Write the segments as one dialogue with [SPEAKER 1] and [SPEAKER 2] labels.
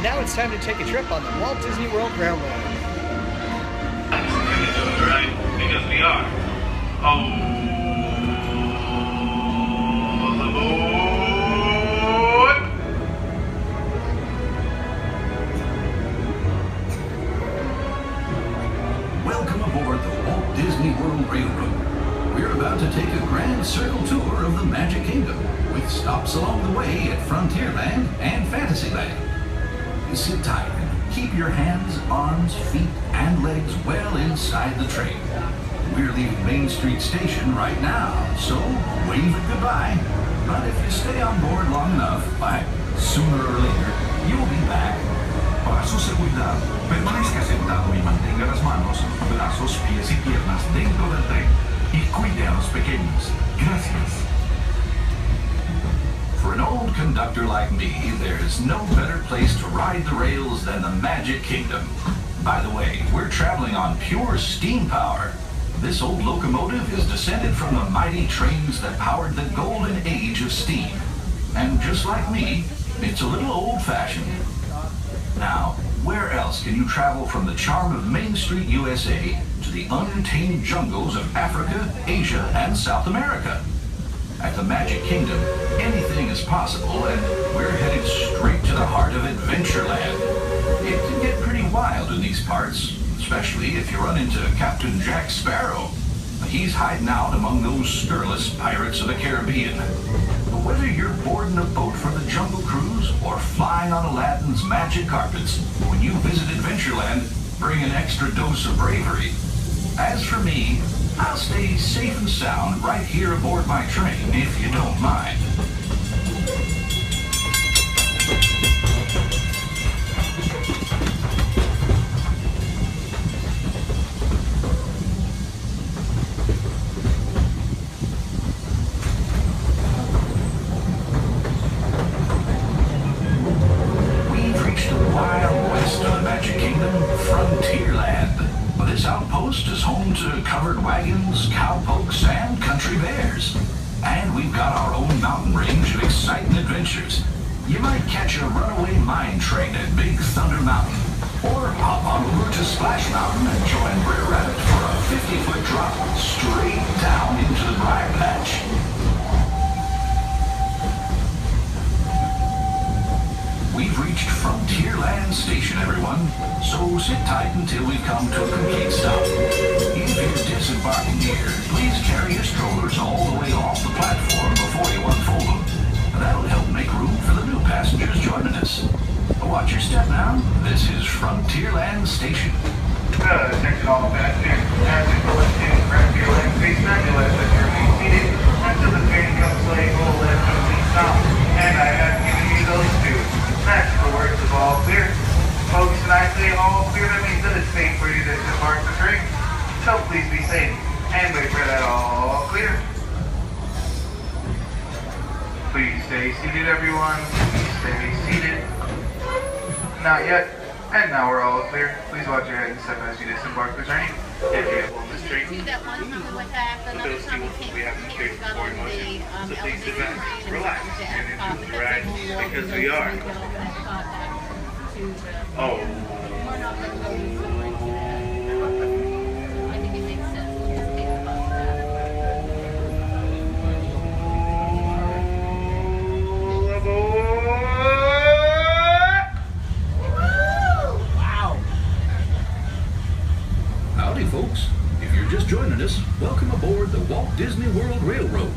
[SPEAKER 1] now it's time to take a trip on the Walt Disney World Railroad.
[SPEAKER 2] Right? Because we are.
[SPEAKER 3] Welcome aboard the Walt Disney World Railroad. We're about to take a grand circle tour of the Magic Kingdom, with stops along the way at Frontierland and Fantasyland. Sit tight and keep your hands, arms, feet, and legs well inside the train. We're leaving Main Street Station right now, so wave it goodbye. But if you stay on board long enough, sooner or later, you'll be back.
[SPEAKER 4] Para su seguridad, permanezca sentado y mantenga las manos, brazos, pies y piernas dentro del tren y cuide a los pequeños. Gracias.
[SPEAKER 3] For an old conductor like me, there's no better place to ride the rails than the Magic Kingdom. By the way, we're traveling on pure steam power. This old locomotive is descended from the mighty trains that powered the golden age of steam. And just like me, it's a little old-fashioned. Now, where else can you travel from the charm of Main Street, USA, to the untamed jungles of Africa, Asia, and South America? At the Magic Kingdom, anything is possible, and we're headed straight to the heart of Adventureland. It can get pretty wild in these parts, especially if you run into Captain Jack Sparrow. He's hiding out among those scurrilous pirates of the Caribbean. But whether you're boarding a boat for the Jungle Cruise or flying on Aladdin's magic carpets, when you visit Adventureland, bring an extra dose of bravery. As for me, I'll stay safe and sound right here aboard my train, if you don't mind. We've reached the wild west of the Magic Kingdom, Frontierland. This outpost is home to covered wagons, cowpokes, and country bears. And we've got our own mountain range of exciting adventures. You might catch a runaway mine train at Big Thunder Mountain, or hop on over to Splash Mountain and join Brer Rabbit for a 50-foot drop straight down into the Briar Patch. We've reached Frontierland Station, everyone, so sit tight until we come to a complete stop. If you're disembarking here, please carry your strollers all the way off the platform before you unfold them. That'll help make room for the new passengers joining us. Watch your step now. This is Frontierland Station.
[SPEAKER 2] Attention all passengers. As we go into Frontierland Station, I realize that you're being seated until the train comes late, we'll let a complete stop. And I have given you those two. That's the words of all clear. Folks, when I say all clear, that means that it's safe for you to disembark the train. So please be safe and wait for that all clear. Please stay seated, everyone. Please stay seated. Not yet. And now we're all clear. Please watch your head and step as you disembark the train. If you have on this train,
[SPEAKER 5] Do that one time we went back, another time we came,
[SPEAKER 2] we have in
[SPEAKER 5] we got on the
[SPEAKER 2] so please sit back,
[SPEAKER 5] elevator
[SPEAKER 2] relax,
[SPEAKER 5] to
[SPEAKER 2] and
[SPEAKER 5] Epcot,
[SPEAKER 2] enjoy the
[SPEAKER 5] but
[SPEAKER 2] ride,
[SPEAKER 5] that's taking
[SPEAKER 2] because
[SPEAKER 5] a
[SPEAKER 2] we
[SPEAKER 5] little
[SPEAKER 2] are.
[SPEAKER 5] bit of Epcot back to the-
[SPEAKER 2] Oh.
[SPEAKER 5] We're not gonna go into that. I think it makes sense to just take the bus back.
[SPEAKER 3] Howdy, folks. If you're just joining us, welcome aboard the Walt Disney World Railroad.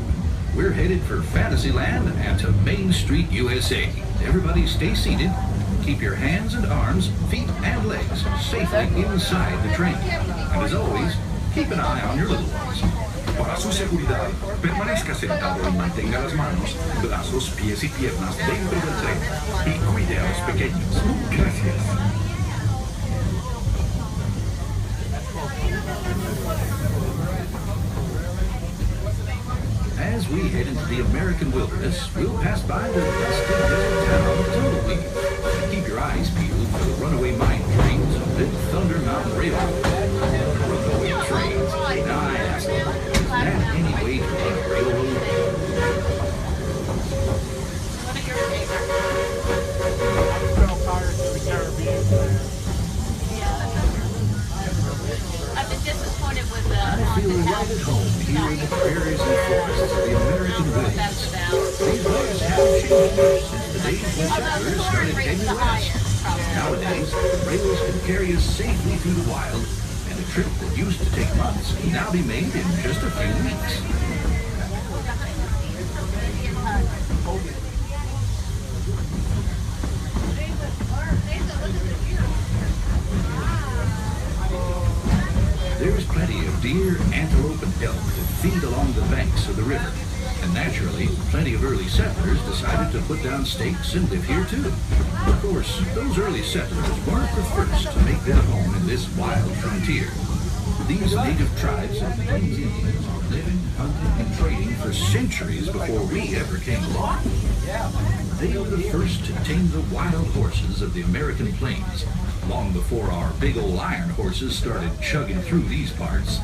[SPEAKER 3] We're headed for Fantasyland and to Main Street, USA. Everybody stay seated. Keep your hands and arms, feet, and legs safely inside the train. And as always, keep an eye on your little ones.
[SPEAKER 4] Para su seguridad, permanezca sentado y mantenga las manos, brazos, pies y piernas dentro del tren y cuide a los pequeños. Gracias.
[SPEAKER 3] As we head into the American wilderness, we'll pass by the dusty desert town of Tumbleweed. Keep your eyes peeled for the runaway mine trains of Big Thunder Mountain Railroad. Runaway trains. Now I ask you, is that any way to run a railroad?
[SPEAKER 5] What are your favorite?
[SPEAKER 3] feel right at home here in the prairies and forests of the American wilderness. These ways have changed since the days when settlers started heading west. Nowadays, rails can carry us safely through the wild, and a trip that used to take months can now be made in just a few weeks. There's plenty of deer, antelope, and elk that feed along the banks of the river. And naturally, plenty of early settlers decided to put down stakes and live here too. Of course, those early settlers weren't the first to make their home in this wild frontier. These native tribes of Plains Indians were living, hunting, and trading for centuries before we ever came along. They were the first to tame the wild horses of the American plains, long before our big old iron horses started chugging through these parts.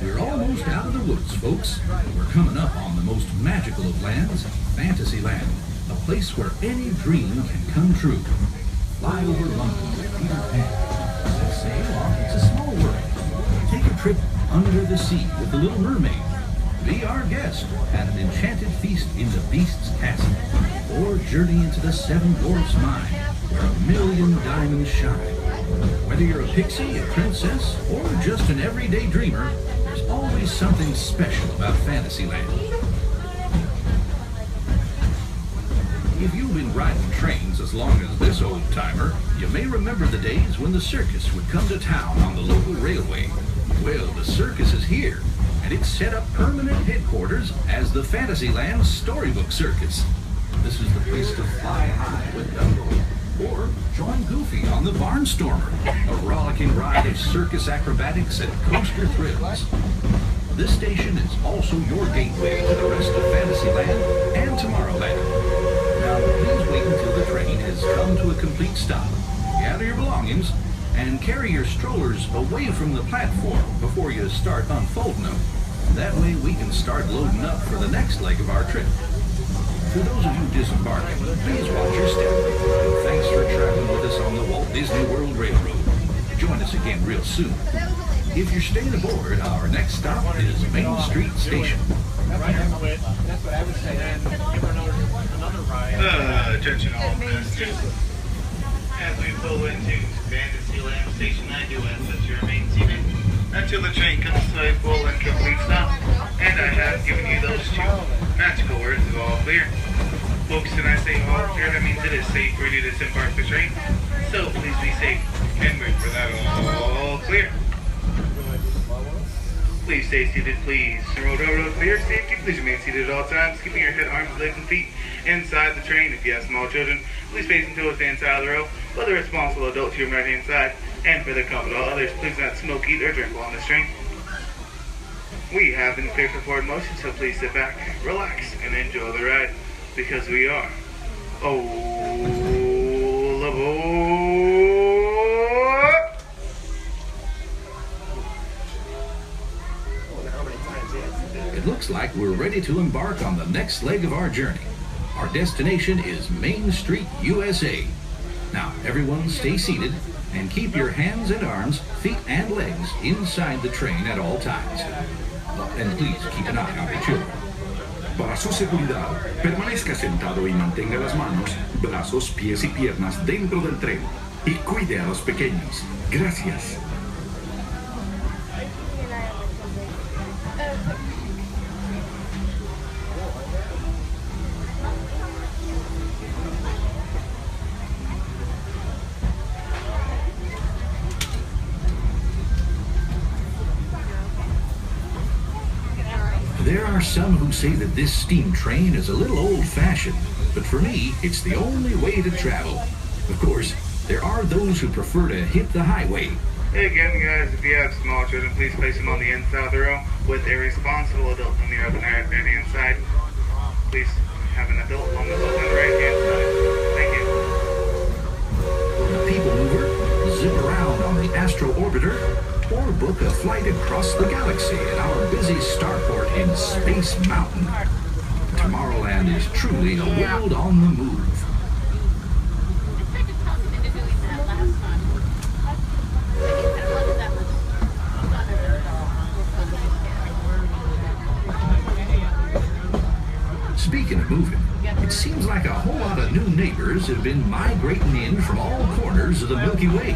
[SPEAKER 3] We're almost out of the woods, folks. We're coming up on the most magical of lands, Fantasyland, a place where any dream can come true. Fly over London with Peter Pan. Sail on It's a Small World. Take a trip under the sea with the Little Mermaid. Be our guest at an enchanted feast in the Beast's Castle. Or journey into the Seven Dwarfs Mine, where 1,000,000 diamonds shine. Whether you're a pixie, a princess, or just an everyday dreamer, there's always something special about Fantasyland. If you've been riding trains as long as this old-timer, you may remember the days when the circus would come to town on the local railway. Well, the circus is here, and it's set up permanent headquarters as the Fantasyland Storybook Circus. This is the place to fly high with Dumbo, or join Goofy on the Barnstormer, a rollicking ride of circus acrobatics and coaster thrills. This station is also your gateway to the rest of Fantasyland and Tomorrowland. Now, please wait until the train has come to a complete stop. Gather your belongings and carry your strollers away from the platform before you start unfolding them. That way we can start loading up for the next leg of our trip. For those of you disembarking, please watch your step. And thanks for traveling with us on the Walt Disney World Railroad. Join us again real soon. If you're staying aboard, our next stop is Main Street Station.
[SPEAKER 1] That's what I would say. And give her another ride.
[SPEAKER 2] Attention all passengers. As we pull into Fantasyland Station, I do ask that you remain seated until the train comes to a full and complete stop. And I have given you those two magical words of all clear. Folks, when I say all clear, that means it is safe for you to disembark the train. So please be safe and wait for that all clear. Please stay seated, please. Road for your safety, please remain seated at all times, keeping your head, arms, legs, and feet inside the train. If you have small children, please face them towards the inside of the row, with a responsible adult to your right-hand side. And for the comfort of all others, please not smoke, eat, or drink while on this train. We have been cleared for forward motion, so please sit back, relax, and enjoy the ride, because we are all aboard.
[SPEAKER 3] It looks like we're ready to embark on the next leg of our journey. Our destination is Main Street, USA. Now, everyone stay seated and keep your hands and arms, feet and legs inside the train at all times. And please keep an eye on your children.
[SPEAKER 4] Para su seguridad, permanezca sentado y mantenga las manos, brazos, pies y piernas dentro del tren. Y cuide a los pequeños. Gracias.
[SPEAKER 3] There are some who say that this steam train is a little old-fashioned, but for me, it's the only way to travel. Of course, there are those who prefer to hit the highway.
[SPEAKER 2] Again, guys, if you have small children, please place them on the inside of the row with a responsible adult on the other right-hand side. Please have an adult on the right-hand side. Thank you.
[SPEAKER 3] The People Mover, zip around on the Astro Orbiter, or book a flight across the galaxy at our busy starport in Space Mountain. Tomorrowland is truly a world on the move. neighbors have been migrating in from all corners of the Milky Way.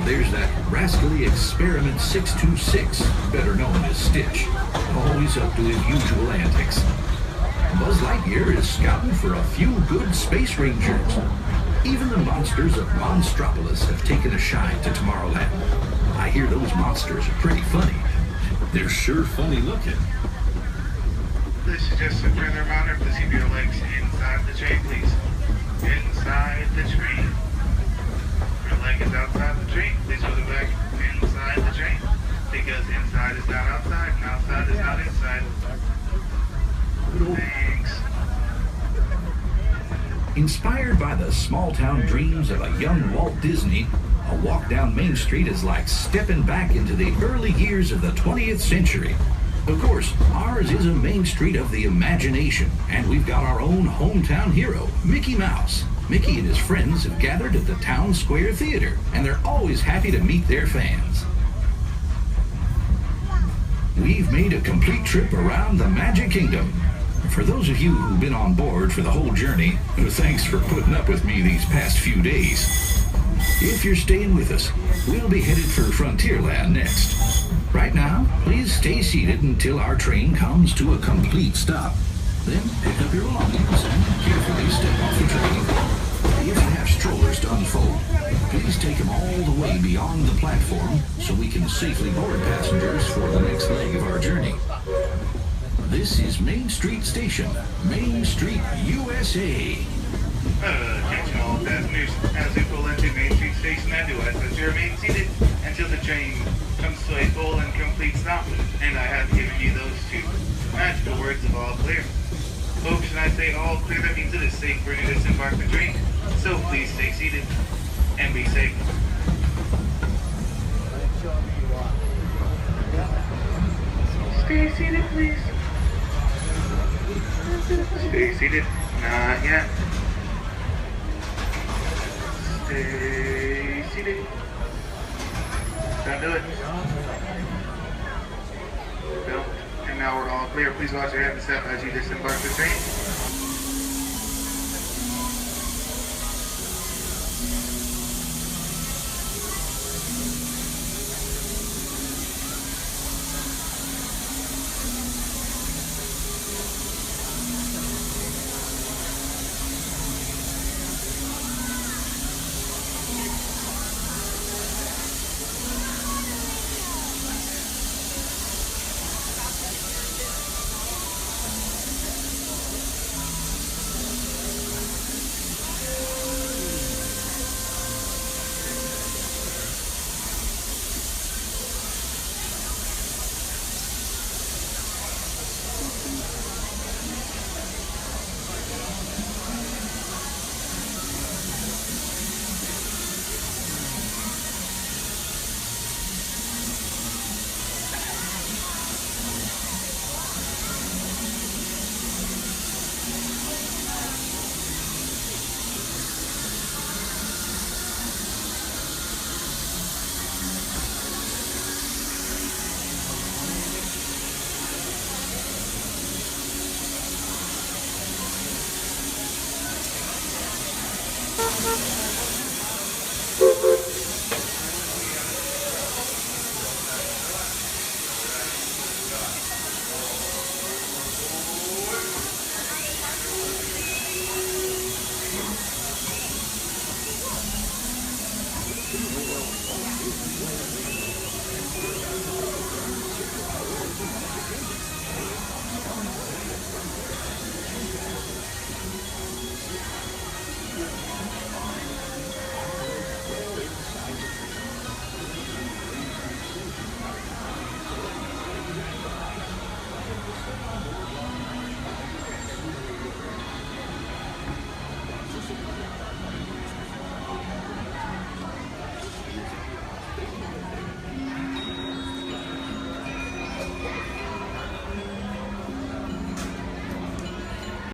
[SPEAKER 3] There's that rascally Experiment 626, better known as Stitch, always up to his usual antics. Buzz Lightyear is scouting for a few good space rangers. Even the monsters of Monstropolis have taken a shine to Tomorrowland. I hear those monsters are pretty funny. They're sure funny looking.
[SPEAKER 2] This is just a further reminder, please keep your legs inside the train, please. Inside the train. If your leg is outside the train, please put it back inside the train. Because inside is not outside, and outside is not inside. Thanks.
[SPEAKER 3] Inspired by the small-town dreams of a young Walt Disney, a walk down Main Street is like stepping back into the early years of the 20th century. Of course, ours is a Main Street of the imagination, and we've got our own hometown hero, Mickey Mouse. Mickey and his friends have gathered at the Town Square Theater, and they're always happy to meet their fans. We've made a complete trip around the Magic Kingdom. For those of you who've been on board for the whole journey, thanks for putting up with me these past few days. If you're staying with us, we'll be headed for Frontierland next. Right now, please stay seated until our train comes to a complete stop. Then pick up your belongings and carefully step off the train. If you have strollers to unfold, please take them all the way beyond the platform so we can safely board passengers for the next leg of our journey. This is Main Street Station, Main Street, USA.
[SPEAKER 2] Attention all passengers, as we pull into Main Street Station, I do ask that you remain seated until the train comes to a full and complete stop, and I have given you those two magical words of all clear. Folks, when I say all clear, that means it is safe for you to disembark the train, so please stay seated and be safe. Stay seated, please. Stay seated. Not yet. Stay seated. Don't do it. Bill. And now we're all clear. Please watch your head and step as you disembark the train.